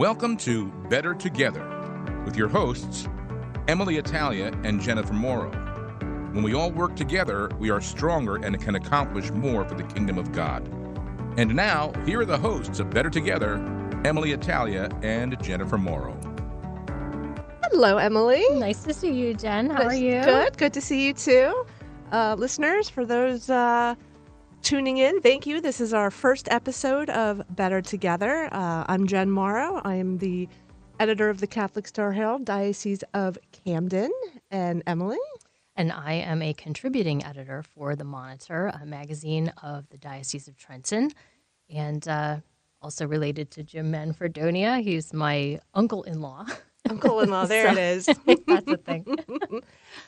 Welcome to Better Together with your hosts, Emily Italia and Jennifer Morrow. When we all work together, we are stronger and can accomplish more for the kingdom of God. And now, here are the hosts of Better Together, Emily Italia and Jennifer Morrow. Hello, Emily. Nice to see you, Jen. How are you? Good to see you too. Listeners, for those tuning in, thank you. This is our first episode of Better Together. I'm Jen Morrow. I am the editor of the Catholic Star Herald, Diocese of Camden. And Emily? And I am a contributing editor for The Monitor, a magazine of the Diocese of Trenton, and also related to Jim Manfredonia. He's my uncle-in-law. Uncle-in-law, there it is. That's a thing.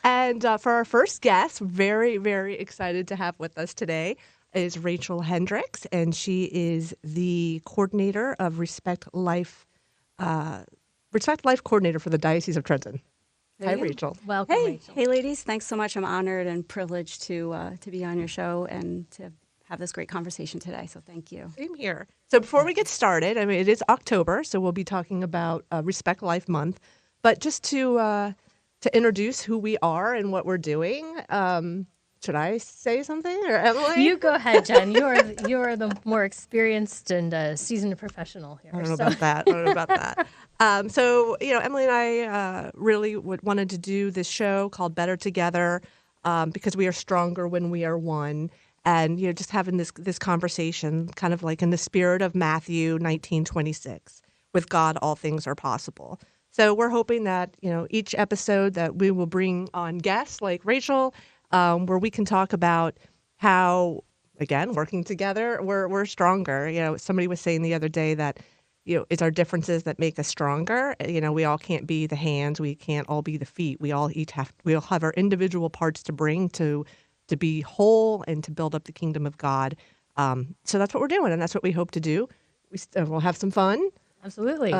And for our first guest, very, very excited to have with us today, is Rachel Hendricks, and she is the coordinator of Respect Life coordinator for the Diocese of Trenton. Hi, Rachel. Welcome, Rachel. Hey, ladies. Thanks so much. I'm honored and privileged to be on your show and to have this great conversation today. So thank you. Same here. So before we get started, I mean, it is October, so we'll be talking about Respect Life Month. But just to introduce who we are and what we're doing, should I say something, or Emily? You go ahead, Jen. You are the more experienced and seasoned professional here. I don't know about that. So, Emily and I really wanted to do this show called Better Together because we are stronger when we are one. And, just having this conversation kind of like in the spirit of Matthew 19:26, with God, all things are possible. So we're hoping that, each episode that we will bring on guests like Rachel, where we can talk about how, again, working together, we're stronger. Somebody was saying the other day that, it's our differences that make us stronger. We all can't be the hands. We can't all be the feet. We all have our individual parts to bring to be whole and to build up the kingdom of God. So that's what we're doing, and that's what we hope to do. We'll have some fun. Absolutely.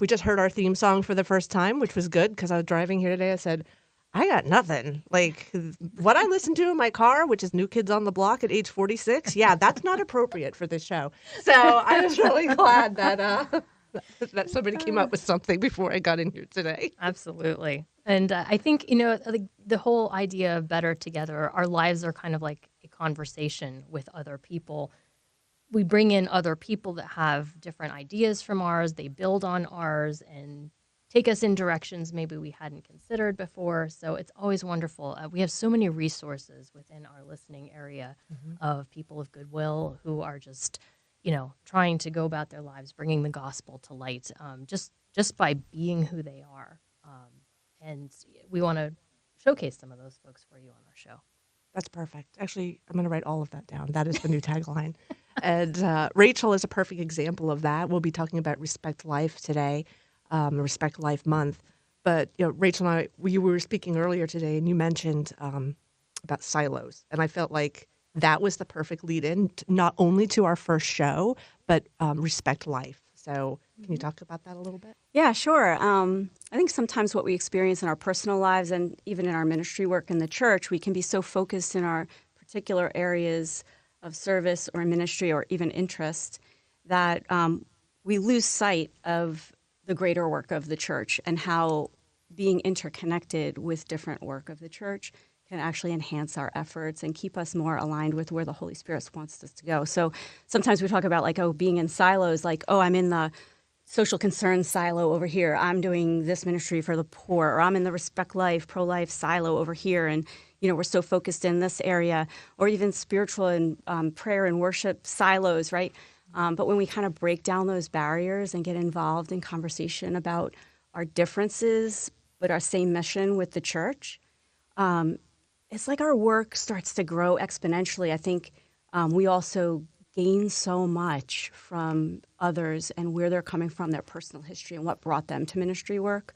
We just heard our theme song for the first time, which was good because I was driving here today. I said, I got nothing. Like what I listen to in my car, which is New Kids on the Block at age 46. Yeah, that's not appropriate for this show. So I was really glad that that somebody came up with something before I got in here today. Absolutely. And I think, the whole idea of better together, our lives are kind of like a conversation with other people. We bring in other people that have different ideas from ours. They build on ours and take us in directions maybe we hadn't considered before. So it's always wonderful. We have so many resources within our listening area of people of goodwill who are just, trying to go about their lives, bringing the gospel to light, just by being who they are. And we want to showcase some of those folks for you on our show. That's perfect. Actually, I'm going to write all of that down. That is the new tagline. And Rachel is a perfect example of that. We'll be talking about Respect Life today, Respect Life Month. But Rachel and I, we were speaking earlier today, and you mentioned about silos. And I felt like that was the perfect lead-in, not only to our first show, but Respect Life. So can you talk about that a little bit? Yeah, sure. I think sometimes what we experience in our personal lives and even in our ministry work in the church, we can be so focused in our particular areas of service or ministry or even interest that we lose sight of the greater work of the church and how being interconnected with different work of the church can actually enhance our efforts and keep us more aligned with where the Holy Spirit wants us to go. So sometimes we talk about being in silos, I'm in the social concerns silo over here. I'm doing this ministry for the poor, or I'm in the Respect Life, pro-life silo over here. And, we're so focused in this area, or even spiritual and prayer and worship silos, right? But when we kind of break down those barriers and get involved in conversation about our differences, but our same mission with the church, it's like our work starts to grow exponentially. I think we also gain so much from others and where they're coming from, their personal history and what brought them to ministry work,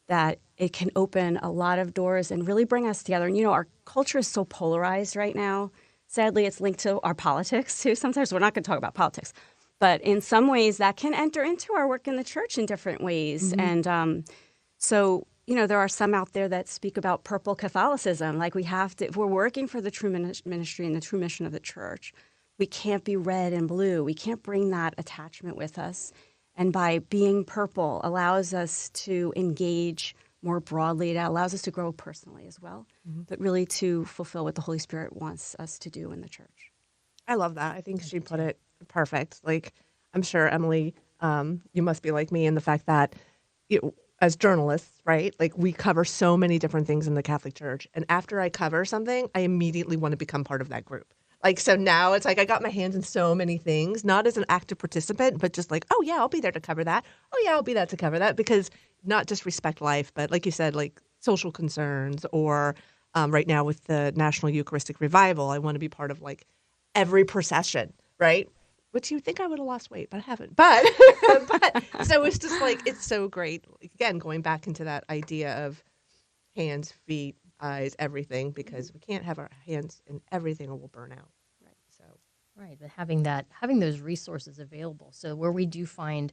that it can open a lot of doors and really bring us together. And, our culture is so polarized right now. Sadly, it's linked to our politics, too. Sometimes we're not going to talk about politics. But in some ways, that can enter into our work in the church in different ways. Mm-hmm. And so there are some out there that speak about purple Catholicism. Like we have to, if we're working for the true ministry and the true mission of the church, we can't be red and blue. We can't bring that attachment with us. And by being purple allows us to engage more broadly. It allows us to grow personally as well, but really to fulfill what the Holy Spirit wants us to do in the church. I love that. I think she put it perfect. Like, I'm sure, Emily, you must be like me in the fact that as journalists, right? Like, we cover so many different things in the Catholic Church. And after I cover something, I immediately want to become part of that group. Like, so now it's like I got my hands in so many things, not as an active participant, but just like, oh, yeah, I'll be there to cover that. Oh, yeah, I'll be there to cover that. Because not just Respect Life, but like you said, like social concerns or right now with the National Eucharistic Revival, I want to be part of like every procession, right? Which you think I would have lost weight, but I haven't. But, but so it's just like, it's so great. Again, going back into that idea of hands, feet, eyes, everything, because we can't have our hands in everything or we'll burn out. Right. So Right, but having those resources available, so where we do find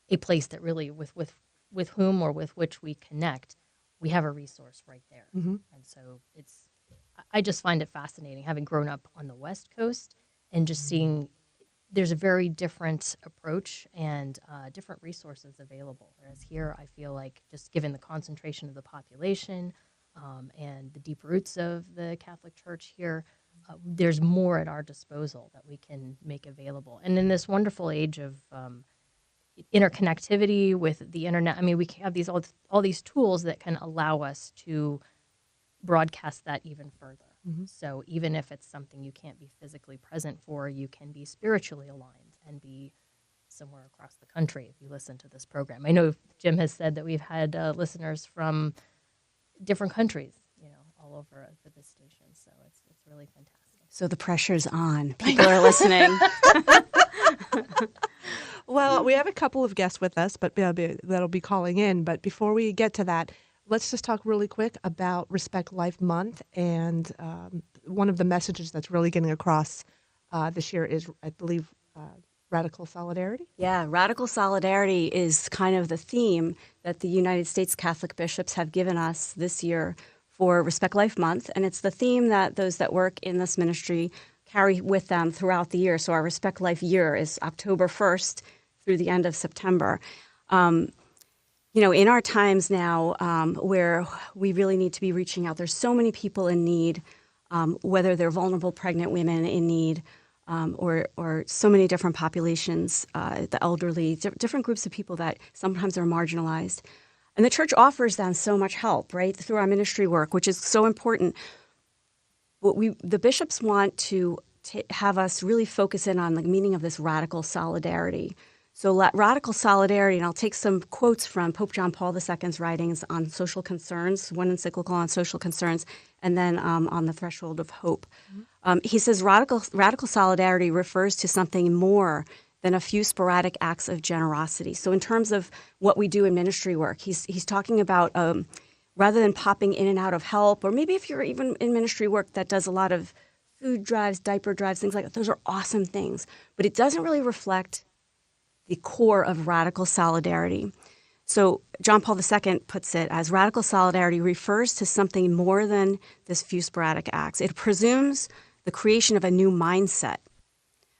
a place that really with whom or with which we connect, we have a resource right there. mm-hmm. And so I just find it fascinating having grown up on the West Coast and just seeing there's a very different approach and different resources available. Whereas here, I feel like just given the concentration of the population and the deep roots of the Catholic Church here, there's more at our disposal that we can make available. And in this wonderful age of interconnectivity with the internet, I mean, we have all these tools that can allow us to broadcast that even further. Mm-hmm. So even if it's something you can't be physically present for, you can be spiritually aligned and be somewhere across the country if you listen to this program. I know Jim has said that we've had listeners from different countries, all over with this station. So it's really fantastic. So the pressure's on. People are listening. Well, we have a couple of guests with us, but that'll be calling in. But before we get to that, let's just talk really quick about Respect Life Month. And one of the messages that's really getting across this year is, I believe, radical solidarity. Yeah, radical solidarity is kind of the theme that the United States Catholic bishops have given us this year for Respect Life Month. And it's the theme that those that work in this ministry carry with them throughout the year. So our Respect Life year is October 1st through the end of September. In our times now where we really need to be reaching out, there's so many people in need, whether they're vulnerable pregnant women in need or so many different populations, the elderly, different groups of people that sometimes are marginalized. And the church offers them so much help, right, through our ministry work, which is so important. The bishops want to have us really focus in on the meaning of this radical solidarity. So radical solidarity, and I'll take some quotes from Pope John Paul II's writings on social concerns, one encyclical on social concerns, and then on the threshold of hope. Mm-hmm. He says radical solidarity refers to something more than a few sporadic acts of generosity. So in terms of what we do in ministry work, he's talking about rather than popping in and out of help, or maybe if you're even in ministry work that does a lot of food drives, diaper drives, things like that, those are awesome things. But it doesn't really reflect the core of radical solidarity. So John Paul II puts it as radical solidarity refers to something more than this few sporadic acts. It presumes the creation of a new mindset.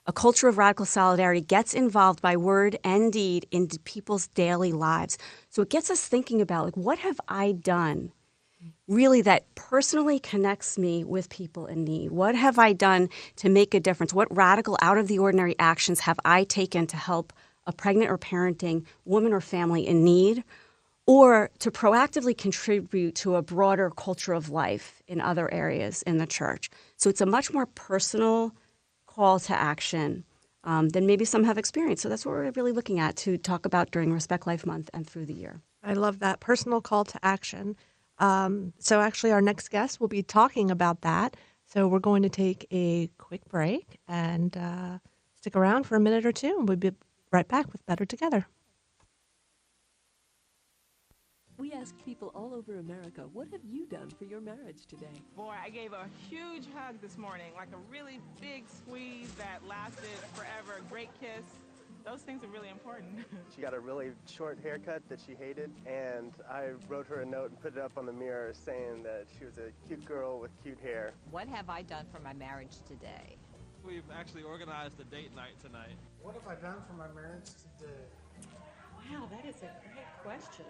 A culture of radical solidarity gets involved by word and deed into people's daily lives. So it gets us thinking about, like, what have I done really that personally connects me with people in need? What have I done to make a difference? What radical, out of the ordinary actions have I taken to help a pregnant or parenting woman or family in need, or to proactively contribute to a broader culture of life in other areas in the church? So it's a much more personal call to action than maybe some have experienced. So that's what we're really looking at to talk about during Respect Life Month and through the year. I love that personal call to action. So actually our next guest will be talking about that. So we're going to take a quick break and stick around for a minute or two, and we'll be right back with Better Together. We asked people all over America, what have you done for your marriage today? Boy, I gave a huge hug this morning, like a really big squeeze that lasted forever, a great kiss. Those things are really important. She got a really short haircut that she hated, and I wrote her a note and put it up on the mirror saying that she was a cute girl with cute hair. What have I done for my marriage today? We've actually organized a date night tonight. What have I done for my marriage today? Wow, that is a great question.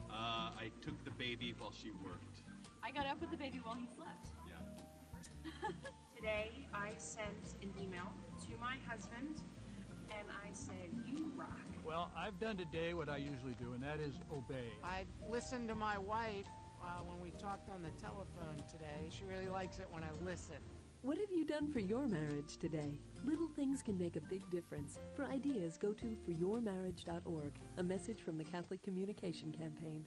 I took the baby while she worked. I got up with the baby while he slept. Yeah. Today, I sent an email to my husband, and I said, "You rock." Well, I've done today what I usually do, and that is obey. I listened to my wife when we talked on the telephone today. She really likes it when I listen. What have you done for your marriage today? Little things can make a big difference. For ideas, go to foryourmarriage.org, a message from the Catholic Communication Campaign.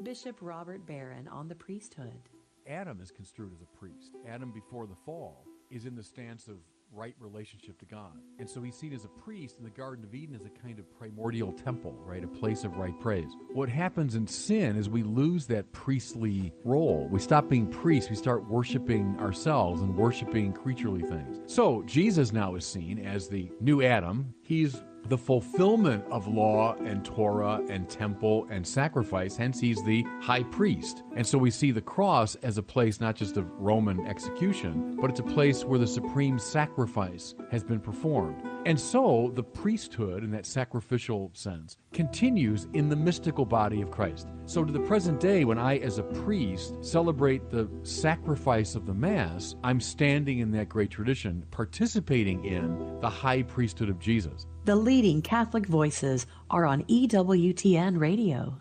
Bishop Robert Barron on the priesthood. Adam is construed as a priest. Adam, before the fall, is in the stance of right relationship to God. And so he's seen as a priest in the Garden of Eden as a kind of primordial temple, right? A place of right praise. What happens in sin is we lose that priestly role. We stop being priests. We start worshiping ourselves and worshiping creaturely things. So Jesus now is seen as the new Adam. He's the fulfillment of law and Torah and temple and sacrifice. Hence, he's the high priest. And so we see the cross as a place not just of Roman execution, but it's a place where the supreme sacrifice has been performed. And so the priesthood, in that sacrificial sense, continues in the mystical body of Christ. So to the present day, when I, as a priest, celebrate the sacrifice of the Mass, I'm standing in that great tradition, participating in the high priesthood of Jesus. The leading Catholic voices are on EWTN Radio.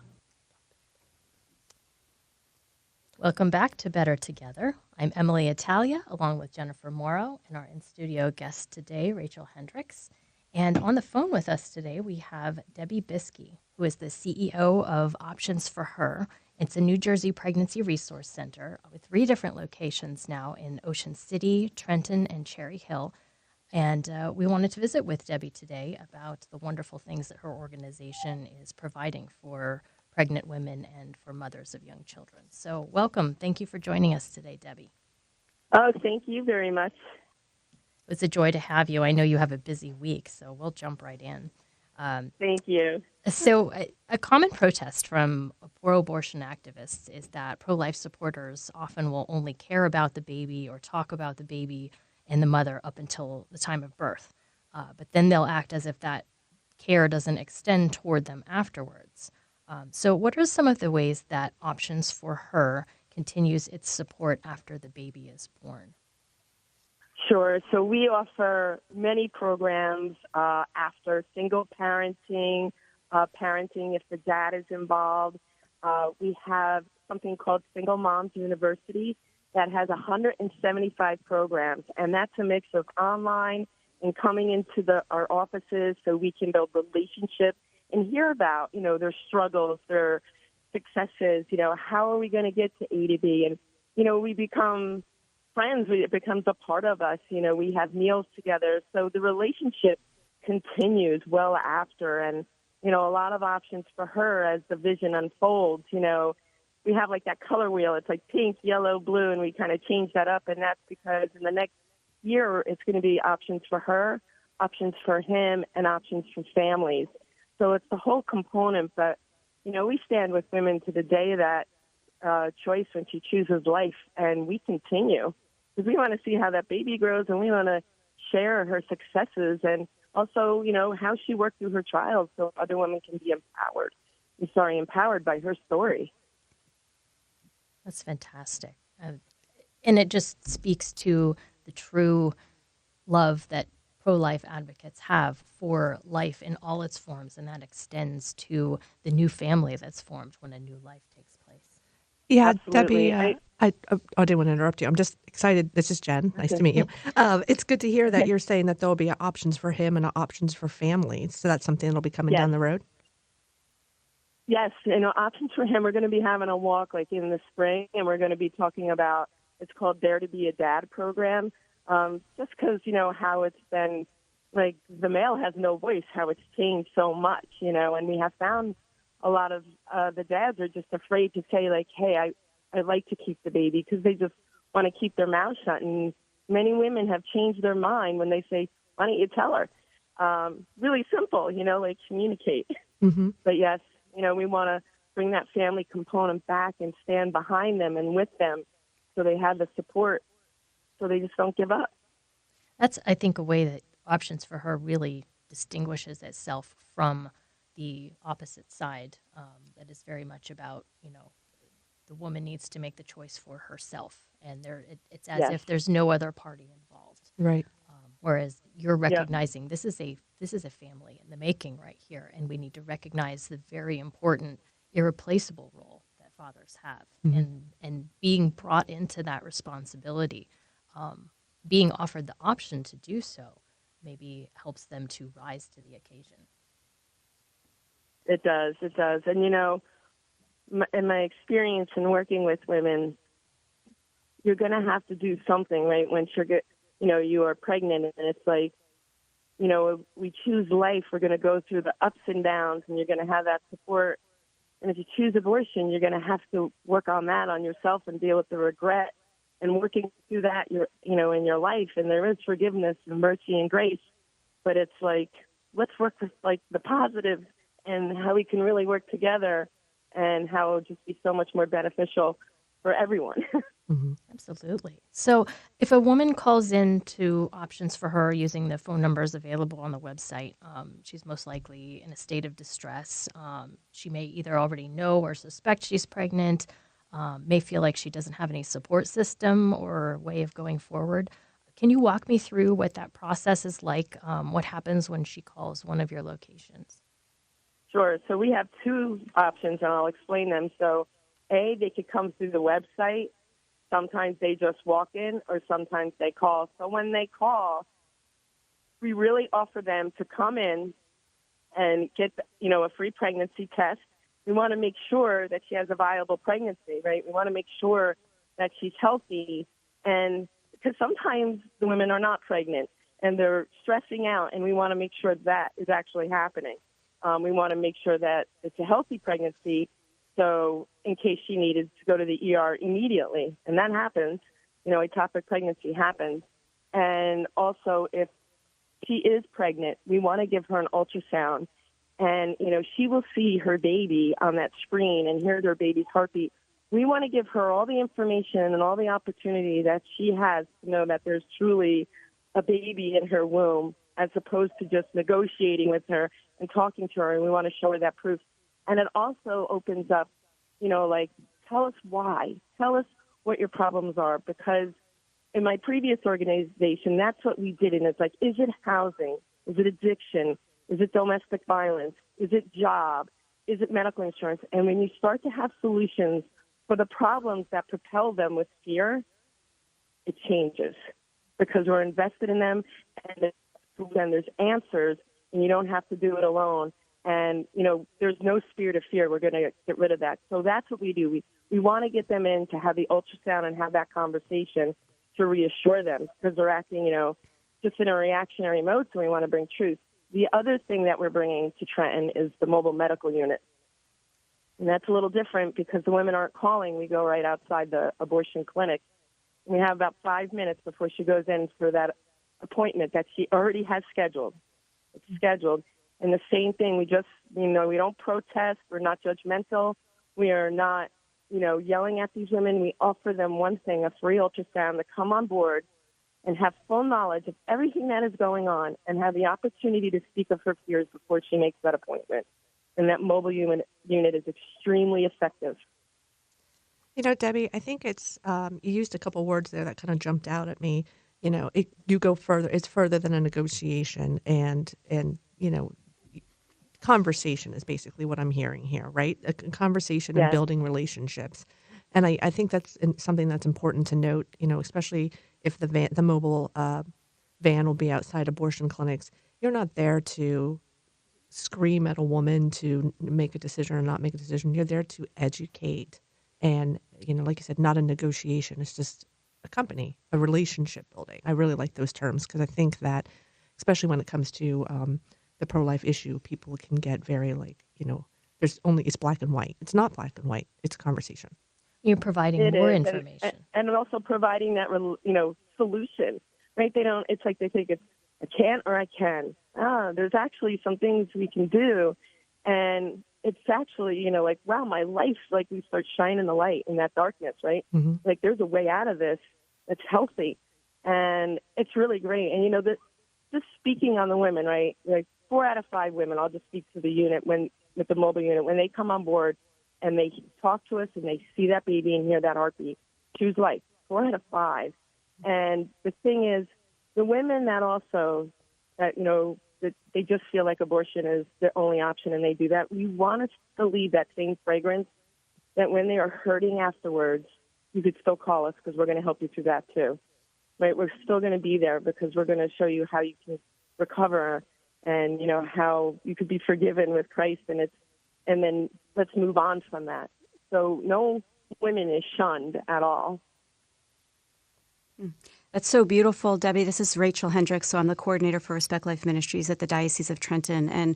Welcome back to Better Together. I'm Emily Italia, along with Jennifer Morrow, and our in-studio guest today, Rachel Hendricks. And on the phone with us today, we have Debbie Biskey, who is the CEO of Options for Her. It's a New Jersey pregnancy resource center with 3 different locations now in Ocean City, Trenton, and Cherry Hill. And we wanted to visit with Debbie today about the wonderful things that her organization is providing for pregnant women and for mothers of young children. So welcome. Thank you for joining us today, Debbie. Oh, thank you very much. It's a joy to have you. I know you have a busy week, so we'll jump right in. Thank you. So a common protest from pro-abortion activists is that pro-life supporters often will only care about the baby or talk about the baby and the mother up until the time of birth. But then they'll act as if that care doesn't extend toward them afterwards. So what are some of the ways that Options for Her continues its support after the baby is born? Sure. So we offer many programs after single parenting, parenting if the dad is involved. We have something called Single Moms University that has 175 programs, and that's a mix of online and coming into our offices so we can build relationships and hear about, their struggles, their successes, how are we going to get to A to B? And, we become friends. It becomes a part of us. We have meals together. So the relationship continues well after. And, a lot of Options for Her as the vision unfolds, we have like that color wheel. It's like pink, yellow, blue, and we kind of change that up. And that's because in the next year, it's going to be Options for Her, Options for Him, and Options for Families. So it's the whole component. But, we stand with women to the day that choice when she chooses life, and we continue. Because we want to see how that baby grows, and we want to share her successes and also, how she worked through her trials so other women can be empowered by her story. That's fantastic. And it just speaks to the true love that pro-life advocates have for life in all its forms, and that extends to the new family that's formed when a new life takes place. Yeah, Absolutely. Debbie, I didn't want to interrupt you. I'm just excited. This is Jen. Nice to meet you. It's good to hear that you're saying that there will be Options for Him and Options for Families. So that's something that'll be coming down the road? Yes, Options for Him, we're going to be having a walk like in the spring, and we're going to be talking about, it's called Dare to Be a Dad program, just because, how it's been, like the male has no voice, how it's changed so much, and we have found a lot of the dads are just afraid to say, like, hey, I'd like to keep the baby because they just want to keep their mouth shut. And many women have changed their mind when they say, why don't you tell her? Really simple, like communicate. Mm-hmm. But yes, we want to bring that family component back and stand behind them and with them so they have the support so they just don't give up. That's, I think, a way that Options for Her really distinguishes itself from the opposite side that is very much about, the woman needs to make the choice for herself, and it's as Yes. if there's no other party involved. Right. Whereas you're Yep. recognizing this is a family in the making right here, and we need to recognize the very important, irreplaceable role that fathers have, and being brought into that responsibility, being offered the option to do so, maybe helps them to rise to the occasion. It does. And, in my experience in working with women, you're going to have to do something, right? Once you are pregnant, and it's like, we choose life. We're going to go through the ups and downs, and you're going to have that support. And if you choose abortion, you're going to have to work on that on yourself and deal with the regret and working through that, in your life. And there is forgiveness and mercy and grace, but it's like, let's work with like the positive and how we can really work together and how it would just be so much more beneficial for everyone. Absolutely. So if a woman calls in to options for her using the phone numbers available on the website, she's most likely in a state of distress. She may either already know or suspect she's pregnant, may feel like she doesn't have any support system or way of going forward. Can you walk me through what that process is like? What happens when she calls one of your locations? Sure. So we have two options, and I'll explain them. So, A, they could come through the website. Sometimes they just walk in, or sometimes they call. So when they call, we really offer them to come in and get, a free pregnancy test. We want to make sure that she has a viable pregnancy, right? We want to make sure that she's healthy. And because sometimes the women are not pregnant and they're stressing out, and we want to make sure that is actually happening. We want to make sure that it's a healthy pregnancy. So in case she needed to go to the ER immediately, and that happens, ectopic pregnancy happens. And also if she is pregnant, we want to give her an ultrasound, and, she will see her baby on that screen and hear her baby's heartbeat. We want to give her all the information and all the opportunity that she has to know that there's truly a baby in her womb, as opposed to just negotiating with her and talking to her. And we want to show her that proof. And it also opens up, tell us why. Tell us what your problems are. Because in my previous organization, that's what we did. And it's like, is it housing? Is it addiction? Is it domestic violence? Is it job? Is it medical insurance? And when you start to have solutions for the problems that propel them with fear, it changes, because we're invested in them, and there's answers, and you don't have to do it alone. And, there's no spirit of fear. We're going to get rid of that. So that's what we do. We want to get them in to have the ultrasound and have that conversation to reassure them, because they're acting, just in a reactionary mode, so we want to bring truth. The other thing that we're bringing to Trenton is the mobile medical unit. And that's a little different because the women aren't calling. We go right outside the abortion clinic. We have about 5 minutes before she goes in for that appointment that she already has scheduled. It's scheduled. And the same thing, we just, we don't protest. We're not judgmental. We are not, yelling at these women. We offer them one thing, a free ultrasound, to come on board and have full knowledge of everything that is going on and have the opportunity to speak of her fears before she makes that appointment. And that mobile unit is extremely effective. Debbie, I think it's, you used a couple words there that kind of jumped out at me. You go further. It's further than a negotiation, and conversation is basically what I'm hearing here, right? A conversation and building relationships. And I think that's something that's important to note, especially if the mobile van will be outside abortion clinics. You're not there to scream at a woman to make a decision or not make a decision. You're there to educate. And, like you said, not a negotiation. It's just a company, a relationship building. I really like those terms, because I think that, especially when it comes to the pro-life issue, people can get very it's black and white. It's not black and white. It's a conversation. You're providing more information. And also providing that, solution, right? It's like they think it's, I can't or I can. There's actually some things we can do. And it's actually, wow, my life, we start shining the light in that darkness, right? Mm-hmm. There's a way out of this that's healthy. And it's really great. And, just speaking on the women, right? Like 4 out of 5 women, I'll just speak to the unit with the mobile unit, when they come on board and they talk to us and they see that baby and hear that heartbeat, choose life. 4 out of 5. And the thing is, the women that also, that, that they just feel like abortion is their only option and they do that, we want us to leave that same fragrance that when they are hurting afterwards, you could still call us because we're going to help you through that too. Right? We're still going to be there because we're going to show you how you can recover and, how you could be forgiven with Christ. And then let's move on from that. So no women is shunned at all. That's so beautiful, Debbie. This is Rachel Hendricks. So I'm the coordinator for Respect Life Ministries at the Diocese of Trenton. And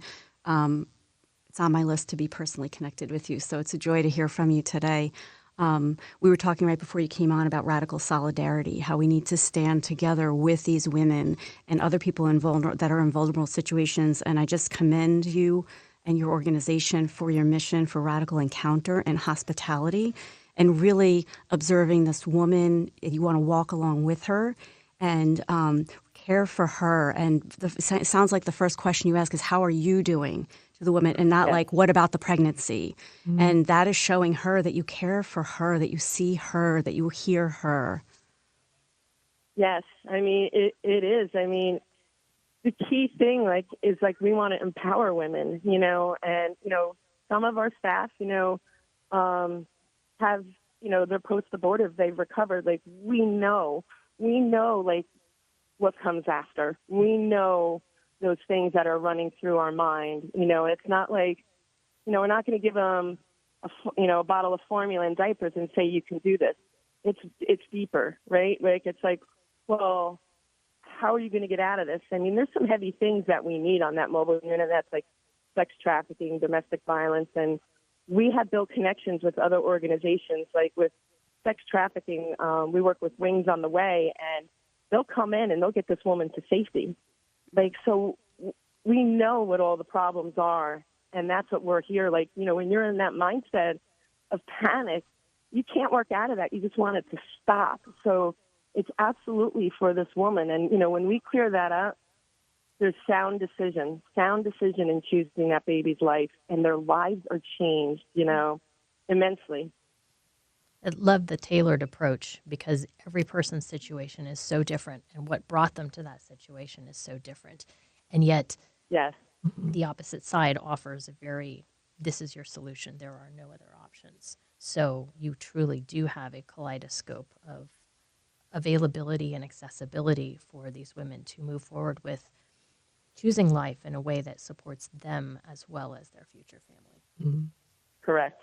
it's on my list to be personally connected with you. So it's a joy to hear from you today. We were talking right before you came on about radical solidarity, how we need to stand together with these women and other people that are in vulnerable situations. And I just commend you and your organization for your mission for radical encounter and hospitality, and really observing this woman. You want to walk along with her and care for her. And it sounds like the first question you ask is, how are you doing to the woman, and not like, what about the pregnancy? Mm-hmm. And that is showing her that you care for her, that you see her, that you hear her. Yes. I mean, it is. I mean, the key thing, is we want to empower women, and, some of our staff, have, they're post-abortive, they've recovered. We know, what comes after. We know those things that are running through our mind. It's not like, we're not going to give them a bottle of formula and diapers and say, you can do this. It's deeper, right? It's like, well, how are you going to get out of this? I mean, there's some heavy things that we need on that mobile unit. That's like sex trafficking, domestic violence. And we have built connections with other organizations, like with sex trafficking. We work with Wings on the Way, and they'll come in and they'll get this woman to safety. So we know what all the problems are, and that's what we're here. When you're in that mindset of panic, you can't work out of that. You just want it to stop. So it's absolutely for this woman. And, when we clear that up, there's sound decision in choosing that baby's life, and their lives are changed, immensely. I love the tailored approach, because every person's situation is so different, and what brought them to that situation is so different. And yet, yes, the opposite side offers this is your solution. There are no other options. So you truly do have a kaleidoscope of availability and accessibility for these women to move forward with choosing life in a way that supports them as well as their future family. Mm-hmm. Correct.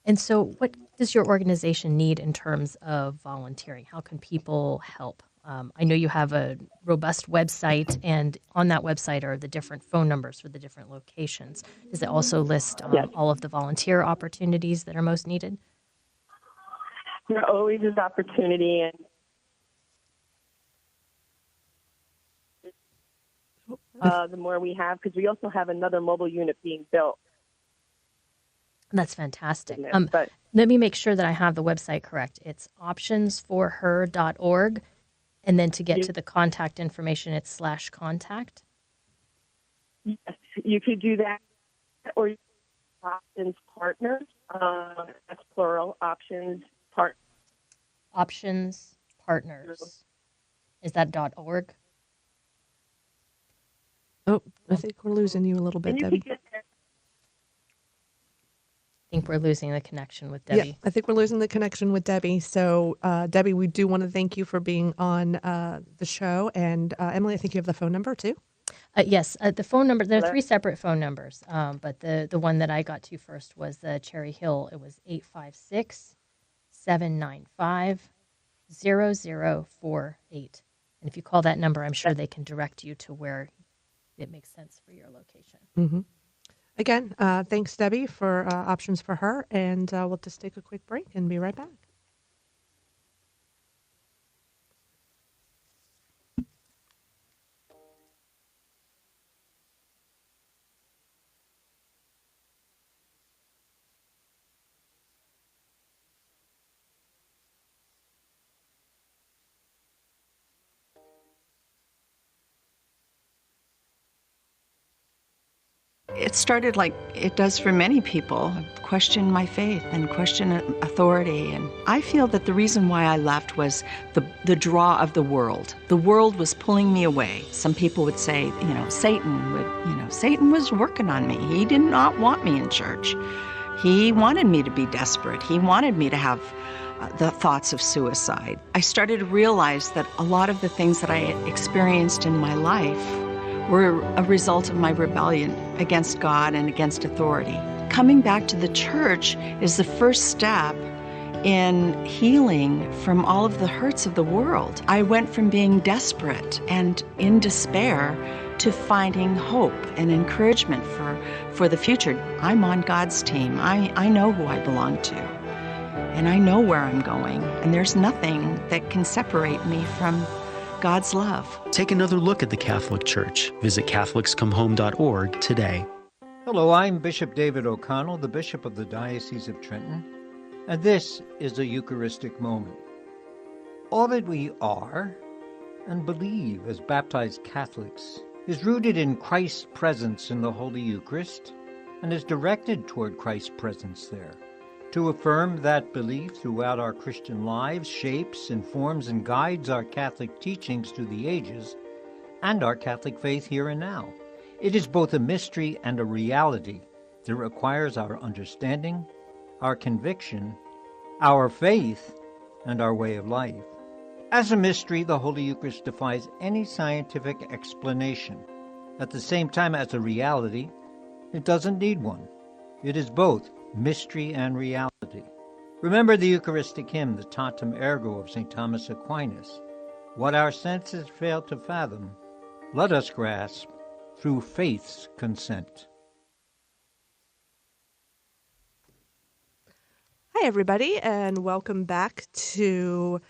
And so what does your organization need in terms of volunteering? How can people help? I know you have a robust website, and on that website are the different phone numbers for the different locations. Does it also list all of the volunteer opportunities that are most needed? There always is opportunity, and the more we have, because we also have another mobile unit being built. That's fantastic. Let me make sure that I have the website correct. It's optionsforher.org, and then to get to the contact information, it's /contact. Yes, you could do that, or Options Partners. That's plural. Options Partners. Is that .org? Oh, I think we're losing you a little bit, Debbie. I think we're losing the connection with Debbie. Yeah, I think we're losing the connection with Debbie. So, Debbie, we do want to thank you for being on the show. And Emily, I think you have the phone number too. Yes, the phone number. There are 3 separate phone numbers, but the one that I got to first was the Cherry Hill. It was 856-795-0048. And if you call that number, I'm sure they can direct you to where it makes sense for your location. Mm-hmm. Again, thanks, Debbie, for Options for Her. And we'll just take a quick break and be right back. It started like it does for many people, question my faith and question authority. And I feel that the reason why I left was the draw of the world. The world was pulling me away. Some people would say, Satan was working on me. He did not want me in church. He wanted me to be desperate. He wanted me to have the thoughts of suicide. I started to realize that a lot of the things that I had experienced in my life were a result of my rebellion against God and against authority. Coming back to the church is the first step in healing from all of the hurts of the world. I went from being desperate and in despair to finding hope and encouragement for the future. I'm on God's team. I know who I belong to, and I know where I'm going, and there's nothing that can separate me from God's love. Take another look at the Catholic Church. Visit CatholicsComeHome.org today. Hello, I'm Bishop David O'Connell, the Bishop of the Diocese of Trenton, and this is a Eucharistic moment. All that we are and believe as baptized Catholics is rooted in Christ's presence in the Holy Eucharist and is directed toward Christ's presence there. To affirm that belief throughout our Christian lives shapes, informs, and guides our Catholic teachings through the ages and our Catholic faith here and now. It is both a mystery and a reality that requires our understanding, our conviction, our faith, and our way of life. As a mystery, the Holy Eucharist defies any scientific explanation. At the same time, as a reality, it doesn't need one. It is both mystery and reality. Remember the Eucharistic hymn, the Tantum Ergo of St. Thomas Aquinas. What our senses fail to fathom, let us grasp through faith's consent. Hi, everybody, and welcome back to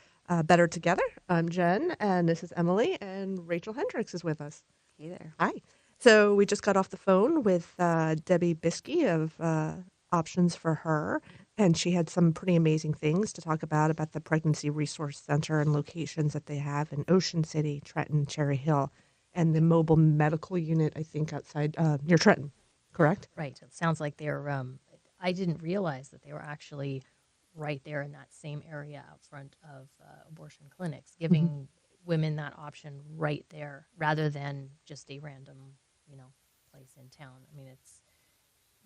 Better Together. I'm Jen, and this is Emily, and Rachel Hendricks is with us. Hey there. Hi. So we just got off the phone with Debbie Biskey of Options for Her, and she had some pretty amazing things to talk about the Pregnancy Resource Center and locations that they have in Ocean City, Trenton, Cherry Hill, and the mobile medical unit, I think, outside near Trenton, correct? Right. It sounds like they're, I didn't realize that they were actually right there in that same area out front of abortion clinics, giving women that option right there rather than just a random, place in town. I mean, it's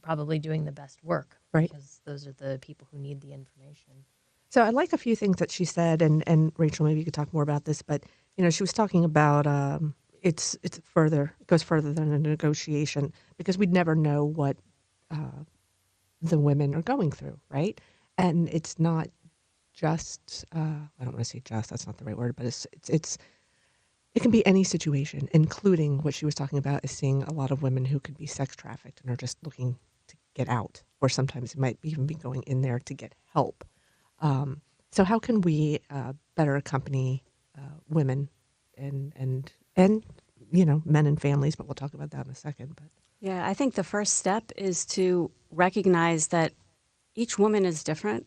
probably doing the best work, right? Because those are the people who need the information. So I like a few things that she said, and Rachel, maybe you could talk more about this, but she was talking about it goes further than a negotiation, because we'd never know what the women are going through, right? And it's not just I don't want to say just, that's not the right word, but it can be any situation, including what she was talking about is seeing a lot of women who could be sex trafficked and are just looking to get out, or sometimes it might even be going in there to get help. So how can we better accompany women and men and families? But we'll talk about that in a second. But yeah, I think the first step is to recognize that each woman is different,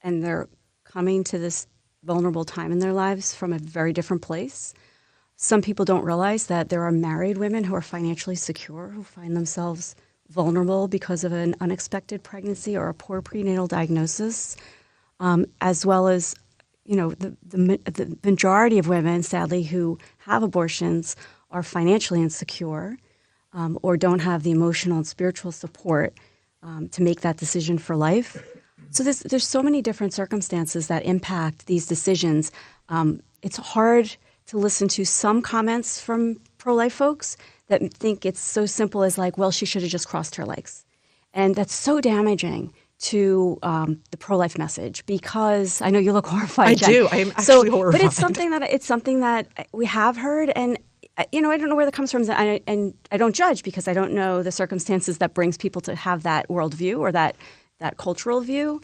and they're coming to this vulnerable time in their lives from a very different place. Some people don't realize that there are married women who are financially secure, who find themselves vulnerable because of an unexpected pregnancy or a poor prenatal diagnosis, as well as, the majority of women, sadly, who have abortions are financially insecure or don't have the emotional and spiritual support to make that decision for life. So there's so many different circumstances that impact these decisions. It's hard to listen to some comments from pro-life folks that think it's so simple as like, well, she should have just crossed her legs. And that's so damaging to the pro-life message, because I know you look horrified, I Jen. do. I am actually horrified. But it's something that we have heard, and I don't know where that comes from, and I don't judge, because I don't know the circumstances that brings people to have that worldview or that cultural view.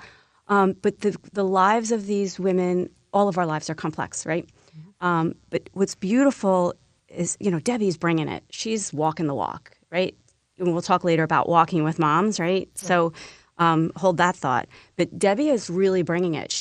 But the lives of these women, all of our lives are complex, right? But what's beautiful is, Debbie's bringing it. She's walking the walk, right? And we'll talk later about walking with moms, right? Yeah. So hold that thought. But Debbie is really bringing it.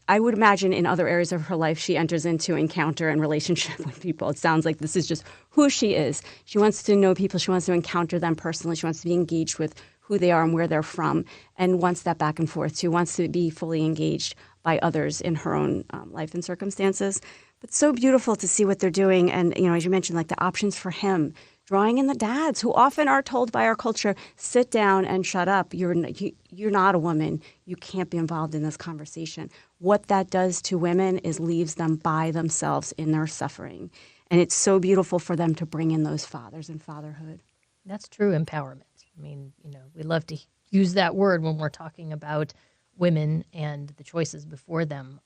I would imagine in other areas of her life, she enters into encounter and relationship with people. It sounds like this is just who she is. She wants to know people. She wants to encounter them personally. She wants to be engaged with who they are and where they're from, and wants that back and forth too, wants to be fully engaged by others in her own life and circumstances. But so beautiful to see what they're doing. And, as you mentioned, like the options for him, drawing in the dads who often are told by our culture, sit down and shut up. You're not a woman. You can't be involved in this conversation. What that does to women is leaves them by themselves in their suffering. And it's so beautiful for them to bring in those fathers and fatherhood. That's true empowerment. I mean, we love to use that word when we're talking about women and the choices before them.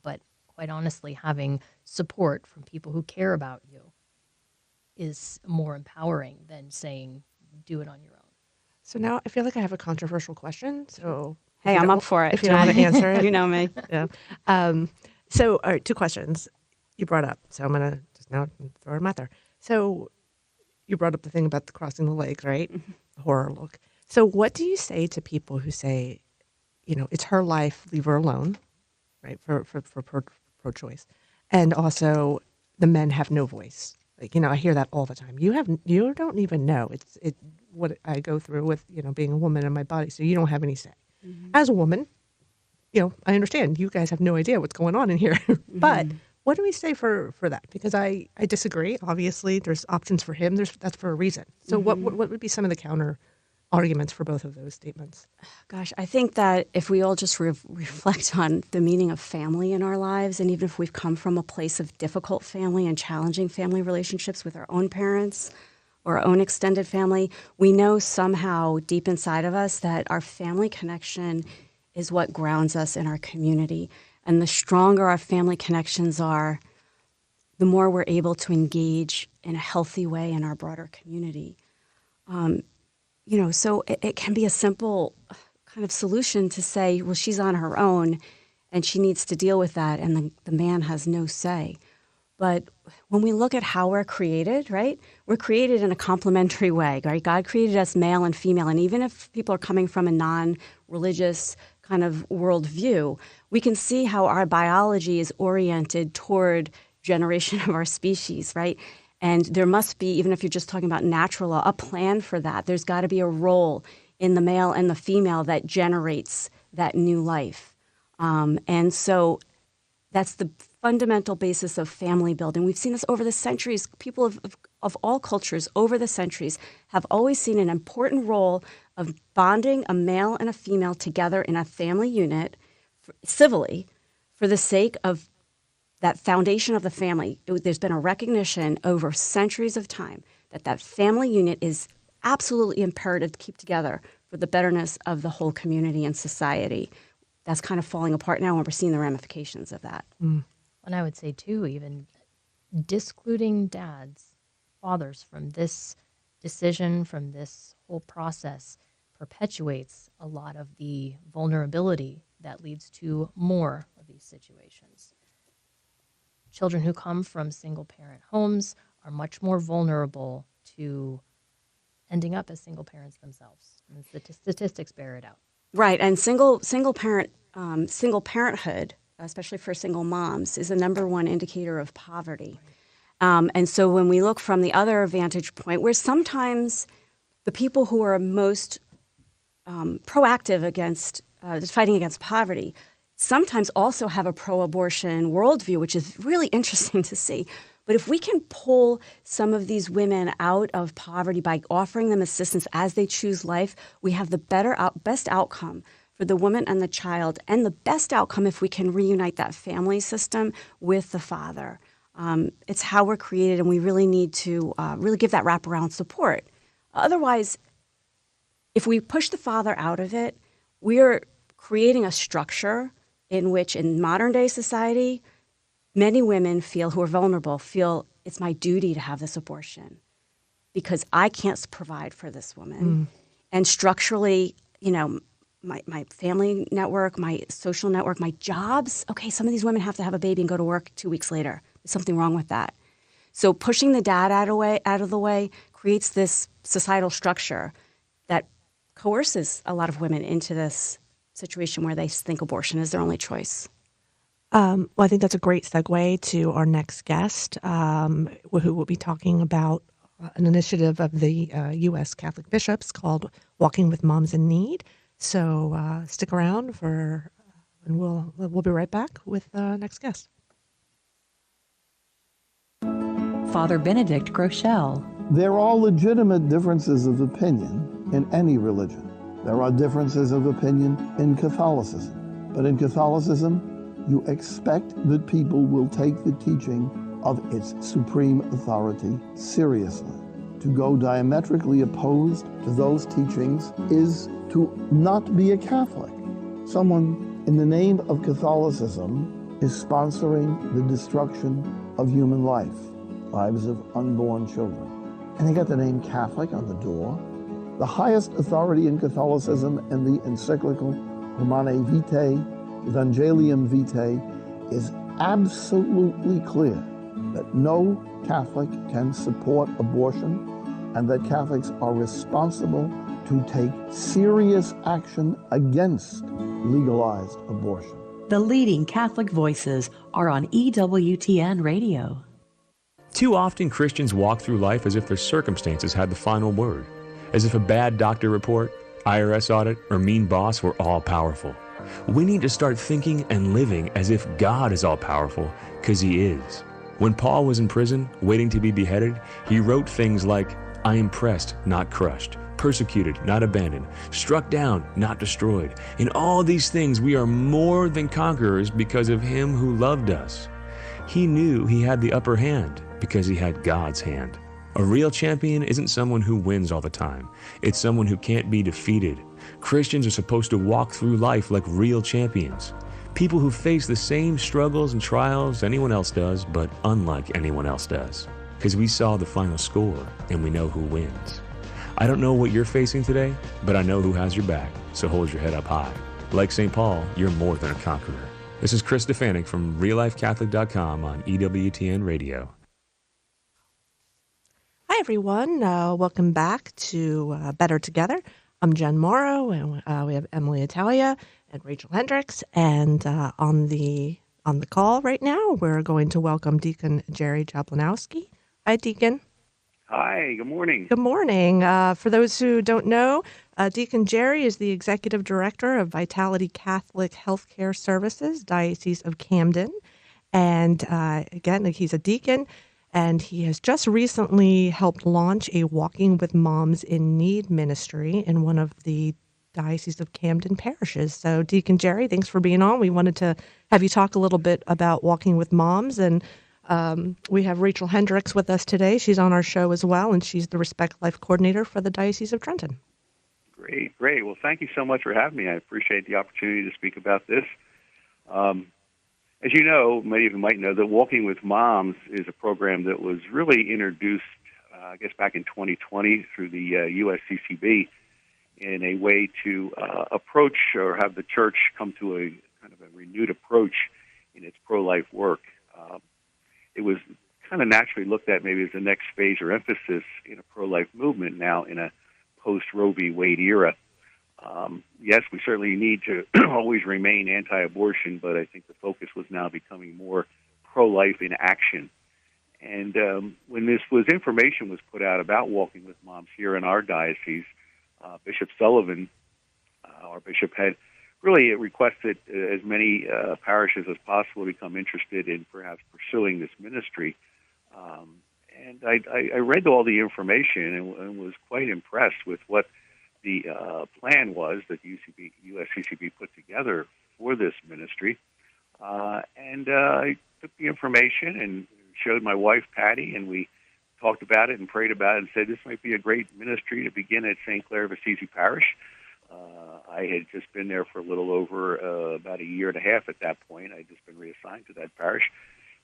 But quite honestly, having support from people who care about you is more empowering than saying, do it on your own. So now I feel like I have a controversial question. So hey, I'm up for it. If you don't want to answer it. You know me. Yeah. So, all right, 2 questions you brought up. So I'm going to just now throw them out there. So you brought up the thing about the crossing the legs, right? Mm-hmm. The horror look. So what do you say to people who say, it's her life, leave her alone, right, for pro-choice. And also the men have no voice. Like, I hear that all the time. You don't even know. It's what I go through with, being a woman in my body. So you don't have any say. Mm-hmm. As a woman, I understand you guys have no idea what's going on in here. But what do we say for that? Because I disagree. Obviously, there's options for him. That's for a reason. So what would be some of the counter arguments for both of those statements? Gosh, I think that if we all just reflect on the meaning of family in our lives, and even if we've come from a place of difficult family and challenging family relationships with our own parents or our own extended family, we know somehow deep inside of us that our family connection is what grounds us in our community. And the stronger our family connections are, the more we're able to engage in a healthy way in our broader community. So it can be a simple kind of solution to say, well, she's on her own and she needs to deal with that, and the man has no say. But when we look at how we're created, right, we're created in a complementary way, right? God created us male and female, and even if people are coming from a non-religious kind of worldview, we can see how our biology is oriented toward generation of our species, right? And there must be, even if you're just talking about natural law, a plan for that. There's got to be a role in the male and the female that generates that new life. And so that's the fundamental basis of family building. We've seen this over the centuries. People of all cultures over the centuries have always seen an important role of bonding a male and a female together in a family unit civilly for the sake of that foundation of the family. There's been a recognition over centuries of time that family unit is absolutely imperative to keep together for the betterness of the whole community and society. That's kind of falling apart now, and we're seeing the ramifications of that. And I would say, too, even discluding fathers from this decision, from this whole process, perpetuates a lot of the vulnerability that leads to more of these situations. Children who come from single-parent homes are much more vulnerable to ending up as single parents themselves. And the statistics bear it out. Right, and single parenthood, especially for single moms, is the number one indicator of poverty. And so when we look from the other vantage point, where sometimes the people who are most proactive against fighting against poverty sometimes also have a pro-abortion worldview, which is really interesting to see. But if we can pull some of these women out of poverty by offering them assistance as they choose life, we have the best outcome for the woman and the child, and the best outcome if we can reunite that family system with the father. It's how we're created, and we really need to really give that wraparound support. Otherwise, if we push the father out of it, we are creating a structure in which, in modern-day society, many women who are vulnerable feel it's my duty to have this abortion because I can't provide for this woman. And structurally, my family network, my social network, my jobs, okay, some of these women have to have a baby and go to work 2 weeks later. There's something wrong with that. So pushing the dad out of the way creates this societal structure that coerces a lot of women into this situation where they think abortion is their only choice. Well, I think that's a great segue to our next guest, who will be talking about an initiative of the U.S. Catholic bishops called Walking with Moms in Need. So stick around and we'll be right back with the next guest. Father Benedict Groeschel. There are legitimate differences of opinion in any religion. There are differences of opinion in Catholicism. But in Catholicism, you expect that people will take the teaching of its supreme authority seriously. To go diametrically opposed to those teachings is to not be a Catholic. Someone in the name of Catholicism is sponsoring the destruction of human life, lives of unborn children. And they got the name Catholic on the door. The highest authority in Catholicism and the encyclical Humanae Vitae, Evangelium Vitae, is absolutely clear that no Catholic can support abortion and that Catholics are responsible to take serious action against legalized abortion. The leading Catholic voices are on EWTN Radio. Too often Christians walk through life as if their circumstances had the final word, as if a bad doctor report, IRS audit, or mean boss were all-powerful. We need to start thinking and living as if God is all-powerful, because He is. When Paul was in prison, waiting to be beheaded, he wrote things like, "I am pressed, not crushed, persecuted, not abandoned, struck down, not destroyed. In all these things we are more than conquerors because of Him who loved us." He knew he had the upper hand because he had God's hand. A real champion isn't someone who wins all the time. It's someone who can't be defeated. Christians are supposed to walk through life like real champions. People who face the same struggles and trials anyone else does, but unlike anyone else does. Because we saw the final score, and we know who wins. I don't know what you're facing today, but I know who has your back, so hold your head up high. Like St. Paul, you're more than a conqueror. This is Chris Stefanik from RealLifeCatholic.com on EWTN Radio. Hi, everyone. Welcome back to Better Together. I'm Jen Morrow, and we have Emily Italia and Rachel Hendricks. And on the call right now, we're going to welcome Deacon Jerry Jablanowski. Hi, Deacon. Hi, good morning. Good morning. For those who don't know, Deacon Jerry is the Executive Director of Vitality Catholic Healthcare Services, Diocese of Camden. And again, he's a deacon. And he has just recently helped launch a Walking with Moms in Need ministry in one of the Diocese of Camden parishes. So, Deacon Jerry, thanks for being on. We wanted to have you talk a little bit about Walking with Moms. And we have Rachel Hendricks with us today. She's on our show as well, and she's the Respect Life Coordinator for the Diocese of Trenton. Great. Well, thank you so much for having me. I appreciate the opportunity to speak about this. As you know, many of you might know that Walking with Moms is a program that was really introduced, I guess, back in 2020 through the USCCB in a way to approach or have the church come to a kind of a renewed approach in its pro-life work. It was kind of naturally looked at maybe as the next phase or emphasis in a pro-life movement now in a post-Roe v. Wade era. Yes, we certainly need to always remain anti-abortion, but I think the focus was now becoming more pro-life in action. And when information was put out about Walking with Moms here in our diocese, Bishop Sullivan, our bishop, had really requested as many parishes as possible become interested in perhaps pursuing this ministry. And I read all the information and was quite impressed with what the plan was that USCCB put together for this ministry. And I took the information and showed my wife, Patty, and we talked about it and prayed about it and said this might be a great ministry to begin at St. Clair of Assisi Parish. I had just been there for a little over about a year and a half at that point. I'd just been reassigned to that parish.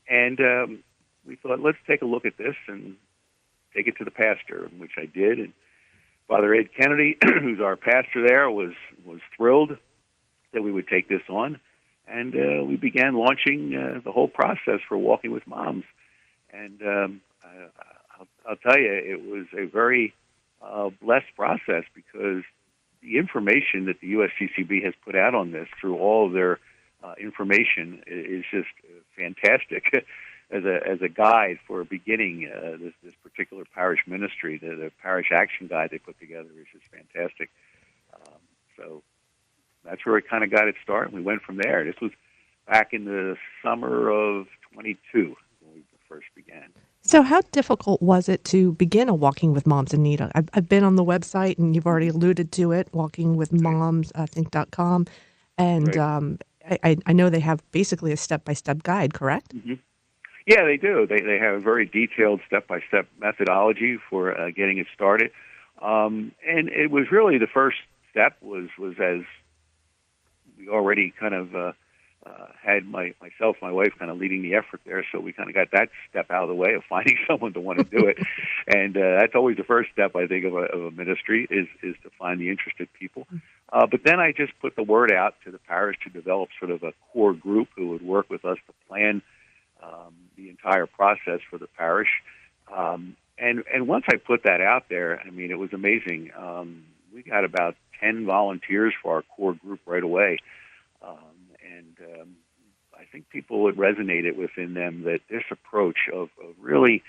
And we thought, let's take a look at this and take it to the pastor, which I did. And Father Ed Kennedy, who's our pastor there, was thrilled that we would take this on. And we began launching the whole process for Walking with Moms. And I'll tell you, it was a very blessed process because the information that the USCCB has put out on this through all of their information is just fantastic. As a guide for beginning this particular parish ministry, the parish action guide they put together is just fantastic. So that's where it kind of got its start. We went from there. This was back in the summer of 22 when we first began. So how difficult was it to begin a Walking with Moms in Need? I've been on the website, and you've already alluded to it, walkingwithmoms.com, and I know they have basically a step-by-step guide, correct? Mm-hmm. Yeah, they do. They have a very detailed step-by-step methodology for getting it started. And it was really the first step was as we already kind of had myself, my wife, kind of leading the effort there. So we kind of got that step out of the way of finding someone to want to do it. And that's always the first step, I think, of a ministry is to find the interested people. But then I just put the word out to the parish to develop sort of a core group who would work with us to plan the entire process for the parish. And once I put that out there, I mean, it was amazing. We got about 10 volunteers for our core group right away. I think people would resonate within them that this approach of really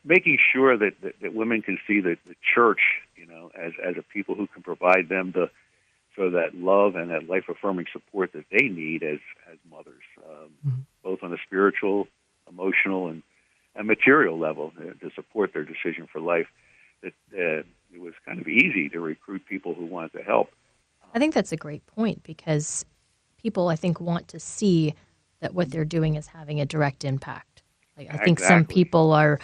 making sure that women can see the church, as a people who can provide them that love and that life-affirming support that they need as mothers, both on a spiritual, emotional, and material level to support their decision for life. That it was kind of easy to recruit people who wanted to help. I think that's a great point because people, I think, want to see that what they're doing is having a direct impact. Like, I think some people are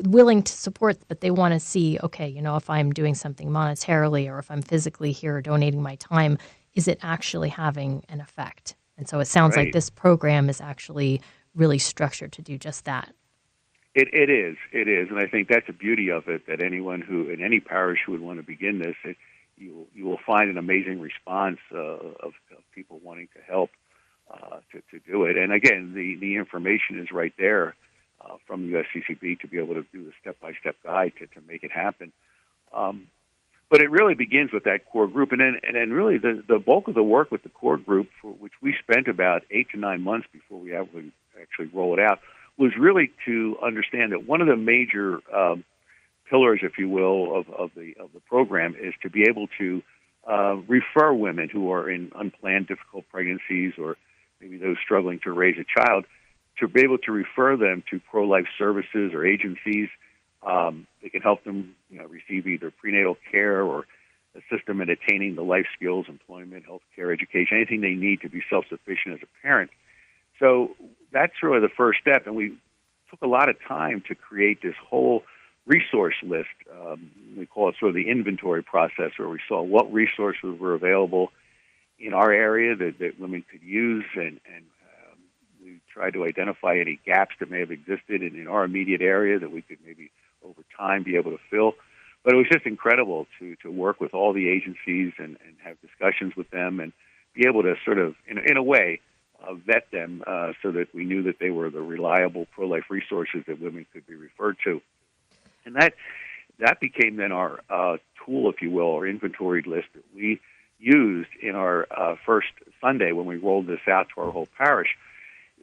willing to support, but they want to see, okay, if I'm doing something monetarily or if I'm physically here donating my time, is it actually having an effect? And so it sounds like this program is actually really structured to do just that. It is, and I think that's the beauty of it. That anyone who in any parish who would want to begin this, you will find an amazing response of people wanting to help to do it. And again, the information is right there from the USCCB to be able to do the step-by-step guide to make it happen. But it really begins with that core group, and then really the bulk of the work with the core group, for which we spent about 8 to 9 months before we actually roll it out, was really to understand that one of the major pillars, if you will, of the program is to be able to refer women who are in unplanned, difficult pregnancies, or maybe those struggling to raise a child, to be able to refer them to pro-life services or agencies. They can help them, receive either prenatal care or assist them in attaining the life skills, employment, health care, education, anything they need to be self-sufficient as a parent. So that's really the first step, and we took a lot of time to create this whole resource list. We call it sort of the inventory process, where we saw what resources were available in our area that women could use, and we tried to identify any gaps that may have existed in our immediate area that we could maybe over time be able to fill. But it was just incredible to work with all the agencies and have discussions with them and be able to sort of, in a way, vet them so that we knew that they were the reliable pro-life resources that women could be referred to. And that became then our tool, if you will, or inventory list that we used in our first Sunday when we rolled this out to our whole parish.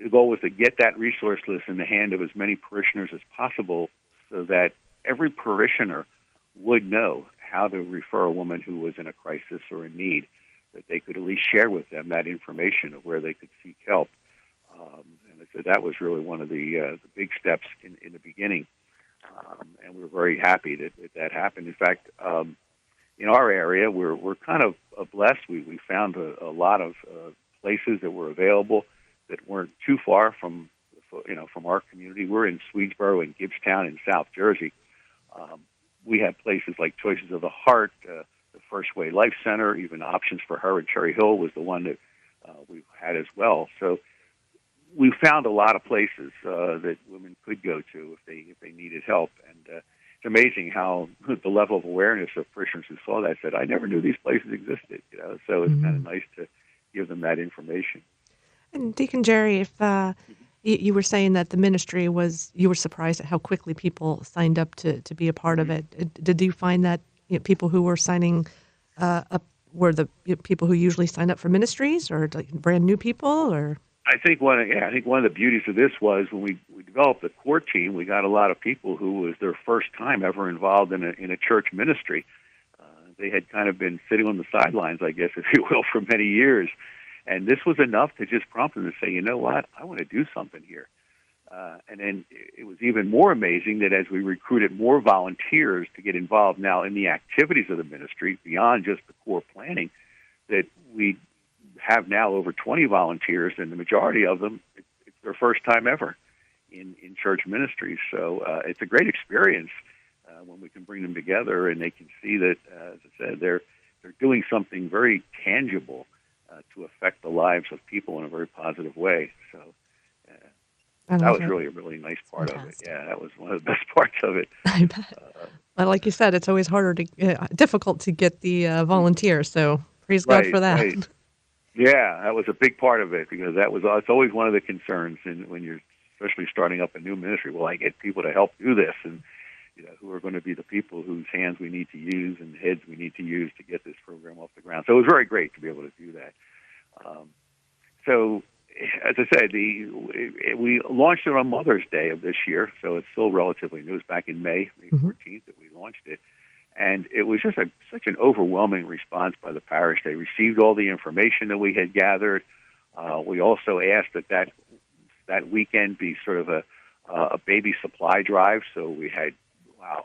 The goal was to get that resource list in the hand of as many parishioners as possible so that every parishioner would know how to refer a woman who was in a crisis or in need, that they could at least share with them that information of where they could seek help. And so that was really one of the big steps in the beginning. And we're very happy that happened. In fact, in our area, we're kind of blessed. We found a lot of places that were available that weren't too far from our community. We're in Swedesboro and Gibbstown in South Jersey. We have places like Choices of the Heart, the First Way Life Center, even Options for Her in Cherry Hill was the one that we had as well. So we found a lot of places that women could go to if they needed help. And it's amazing how the level of awareness of parishioners who saw that said, "I never knew these places existed." So it's kind of nice to give them that information. And Deacon Jerry, if you were saying that the ministry you were surprised at how quickly people signed up to be a part of it. Did you find that people who were signing were the people who usually sign up for ministries, or like brand new people, or? I think one of the beauties of this was when we developed the core team, we got a lot of people who was their first time ever involved in a church ministry. They had kind of been sitting on the sidelines, I guess, if you will, for many years. And this was enough to just prompt them to say, you know what, I want to do something here. And then it was even more amazing that as we recruited more volunteers to get involved now in the activities of the ministry, beyond just the core planning, that we have now over 20 volunteers, and the majority of them, it's their first time ever in church ministries. So it's a great experience when we can bring them together and they can see that, as I said, they're doing something very tangible to affect the lives of people in a very positive way. So that was really a really nice part of it. Yeah, that was one of the best parts of it. I bet. Well, like you said, it's always difficult to get the volunteers. So praise God for that. Right. Yeah, that was a big part of it because it's always one of the concerns, and when you're especially starting up a new ministry, will I get people to help do this, and who are going to be the people whose hands we need to use and heads we need to use to get this program off the ground. So it was very great to be able to do that. So, as I said, we launched it on Mother's Day of this year, so it's still relatively new. It was back in May 14th that we launched it. And it was just such an overwhelming response by the parish. They received all the information that we had gathered. We also asked that weekend be sort of a baby supply drive. So we had, a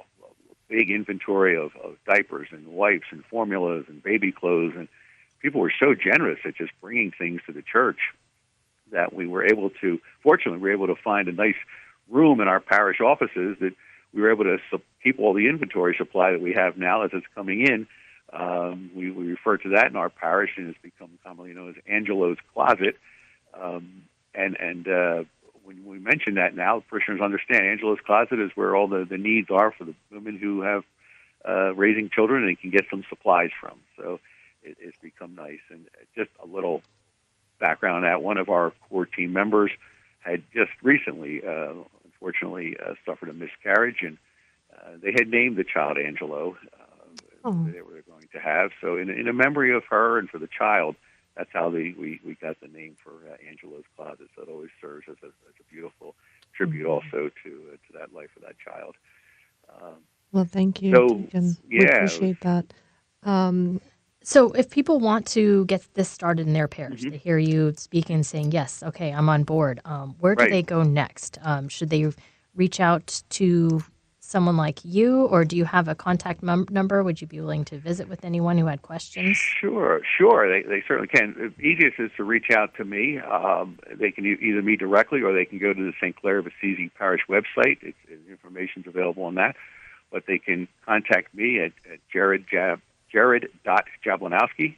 big inventory of diapers and wipes and formulas and baby clothes. And people were so generous at just bringing things to the church that fortunately, we were able to find a nice room in our parish offices that we were able to keep all the inventory supply that we have now as it's coming in. We refer to that in our parish, and it's become commonly known as Angelo's Closet. When we mention that now, parishioners understand Angelo's Closet is where all the needs are for the women who have raising children and can get some supplies from. So it's become nice. And just a little background on that, one of our core team members had just recently unfortunately suffered a miscarriage, and they had named the child Angelo that they were going to have. So in a memory of her and for the child, that's how we got the name for Angelo's Closet. So it always serves as a beautiful tribute also to that life of that child. Well, thank you, Deacon. We appreciate that. So if people want to get this started in their parish, they hear you speaking and saying, yes, okay, I'm on board. Where do they go next? Should they reach out to someone like you, or do you have a contact number? Would you be willing to visit with anyone who had questions? Sure. They certainly can. The easiest is to reach out to me. They can either me directly, or they can go to the St. Clair of Assisi Parish website. Information's available on that. But they can contact me at Jared.Jablanowski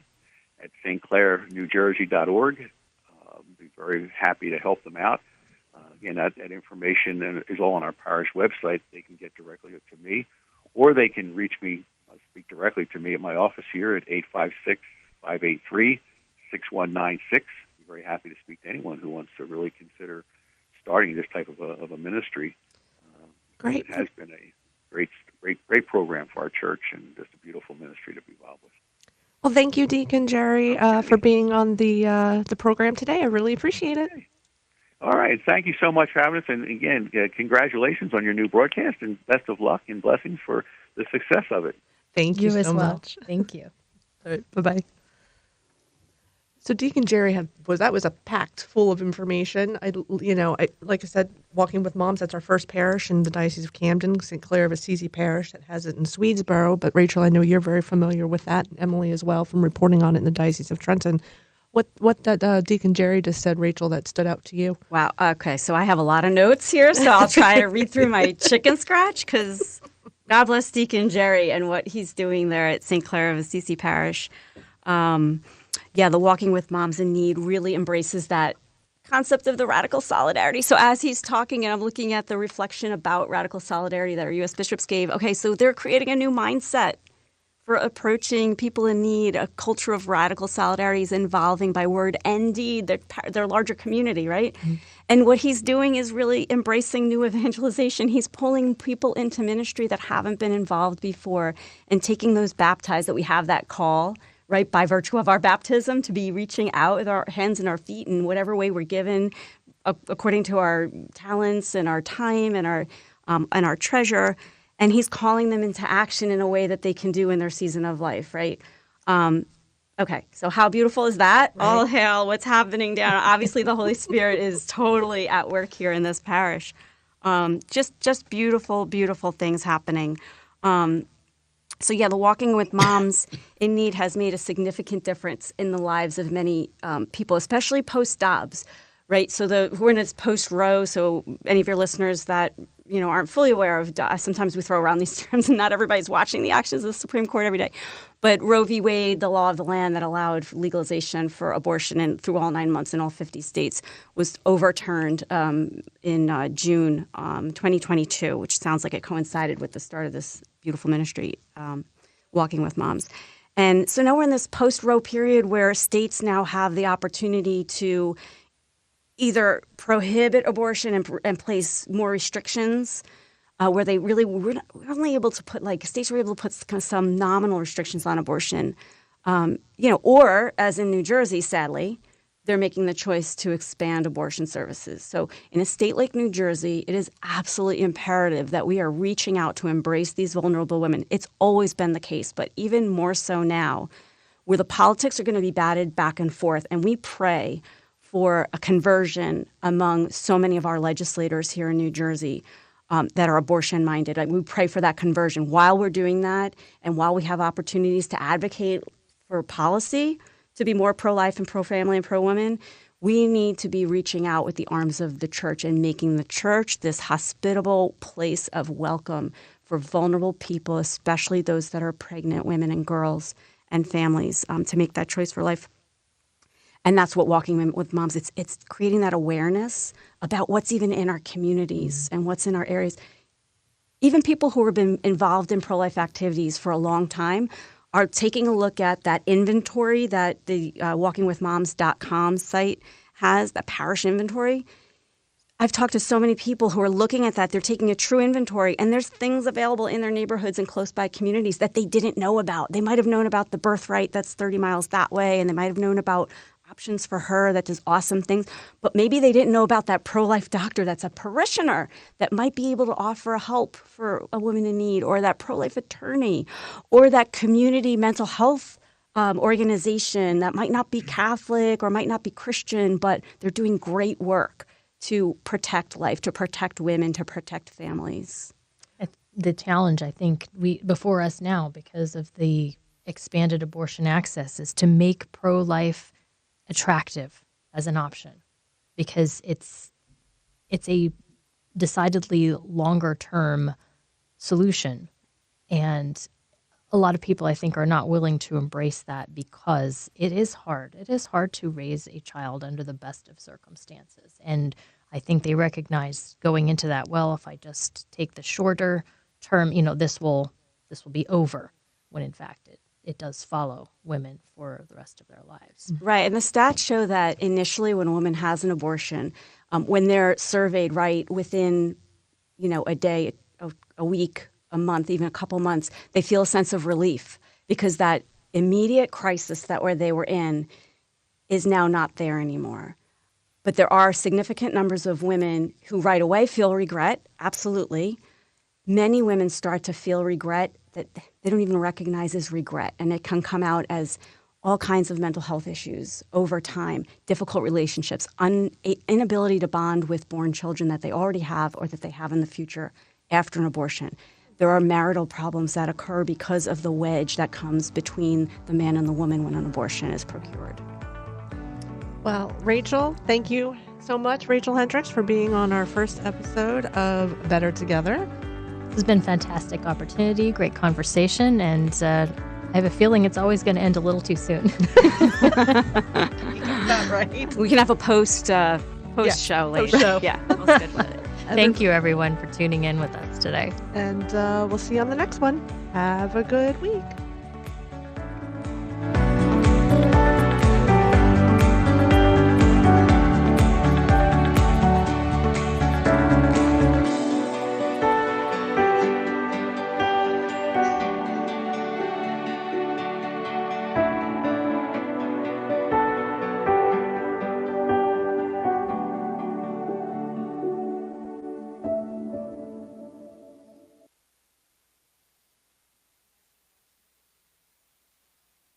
at stclairnewjersey.org. Be very happy to help them out. Again, that information is all on our parish website. They can get directly to me, or they can reach me, speak directly to me at my office here at 856-583-6196. Be very happy to speak to anyone who wants to really consider starting this type of a ministry. Great. It has been a great program for our church, and just a beautiful ministry to be involved with. Well, thank you, Deacon Jerry, for being on the program today. I really appreciate it. All right. Thank you so much for having us. And again, congratulations on your new broadcast, and best of luck and blessings for the success of it. Thank you so much. Thank you. All right. Bye-bye. So Deacon Jerry was a packed full of information. Like I said, Walking with Moms, that's our first parish in the Diocese of Camden, St. Clair of Assisi Parish that has it in Swedesboro. But Rachel, I know you're very familiar with that, and Emily as well, from reporting on it in the Diocese of Trenton. What that Deacon Jerry just said, Rachel, that stood out to you? Wow. Okay. So I have a lot of notes here, so I'll try to read through my chicken scratch, because God bless Deacon Jerry and what he's doing there at St. Clair of Assisi Parish. The Walking with Moms in Need really embraces that concept of the radical solidarity. So as he's talking, and I'm looking at the reflection about radical solidarity that our U.S. bishops gave, okay, so they're creating a new mindset for approaching people in need. A culture of radical solidarity is involving by word and deed their larger community, right? Mm-hmm. And what he's doing is really embracing new evangelization. He's pulling people into ministry that haven't been involved before and taking those baptized that we have that call, right, by virtue of our baptism to be reaching out with our hands and our feet in whatever way we're given according to our talents and our time and our treasure. And he's calling them into action in a way that they can do in their season of life, right? Okay, so how beautiful is that? Right. All hail, what's happening down? Obviously, the Holy Spirit is totally at work here in this parish. Just beautiful, beautiful things happening. So yeah, the Walking with Moms in Need has made a significant difference in the lives of many people, especially post-Dobbs, right? So we're in this post-Roe, so any of your listeners that aren't fully aware of, sometimes we throw around these terms and not everybody's watching the actions of the Supreme Court every day. But Roe v. Wade, the law of the land that allowed legalization for abortion through all 9 months in all 50 states, was overturned in June 2022, which sounds like it coincided with the start of this beautiful ministry, Walking with Moms. And so now we're in this post-Roe period where states now have the opportunity to either prohibit abortion and place more restrictions, where they really were only able to put, states were able to put some nominal restrictions on abortion, or as in New Jersey, sadly, they're making the choice to expand abortion services. So in a state like New Jersey, it is absolutely imperative that we are reaching out to embrace these vulnerable women. It's always been the case, but even more so now, where the politics are going to be batted back and forth, and we pray for a conversion among so many of our legislators here in New Jersey that are abortion-minded. We pray for that conversion. While we're doing that, and while we have opportunities to advocate for policy to be more pro-life and pro-family and pro-women, we need to be reaching out with the arms of the church and making the church this hospitable place of welcome for vulnerable people, especially those that are pregnant women and girls and families, to make that choice for life. And that's what Walking with Moms, it's creating that awareness about what's even in our communities and what's in our areas. Even people who have been involved in pro-life activities for a long time are taking a look at that inventory that the walkingwithmoms.com site has, that parish inventory. I've talked to so many people who are looking at that. They're taking a true inventory, and there's things available in their neighborhoods and close by communities that they didn't know about. They might have known about the birthright that's 30 miles that way, and they might have known about options for her that does awesome things, but maybe they didn't know about that pro-life doctor that's a parishioner that might be able to offer help for a woman in need, or that pro-life attorney, or that community mental health organization that might not be Catholic or might not be Christian, but they're doing great work to protect life, to protect women, to protect families. The challenge, I think, before us now, because of the expanded abortion access, is to make pro-life attractive as an option, because it's a decidedly longer term solution, and a lot of people, I think, are not willing to embrace that because it is hard. It is hard to raise a child under the best of circumstances, and I think they recognize going into that, well, if I just take the shorter term, this will be over, when in fact it does follow women for the rest of their lives. Right. And the stats show that initially when a woman has an abortion, when they're surveyed, right, within, a day, a week, a month, even a couple months, they feel a sense of relief because that immediate crisis that they were in is now not there anymore. But there are significant numbers of women who right away feel regret, absolutely. Many women start to feel regret that they don't even recognize as regret, and it can come out as all kinds of mental health issues over time, difficult relationships, inability to bond with born children that they already have or that they have in the future after an abortion. There are marital problems that occur because of the wedge that comes between the man and the woman when an abortion is procured. Well, Rachel, thank you so much, Rachel Hendricks, for being on our first episode of Better Together. This has been a fantastic opportunity, great conversation, and I have a feeling it's always going to end a little too soon. That right? We can have a post show later. Post show. Yeah, we'll schedule it. Thank you, everyone, for tuning in with us today. And we'll see you on the next one. Have a good week.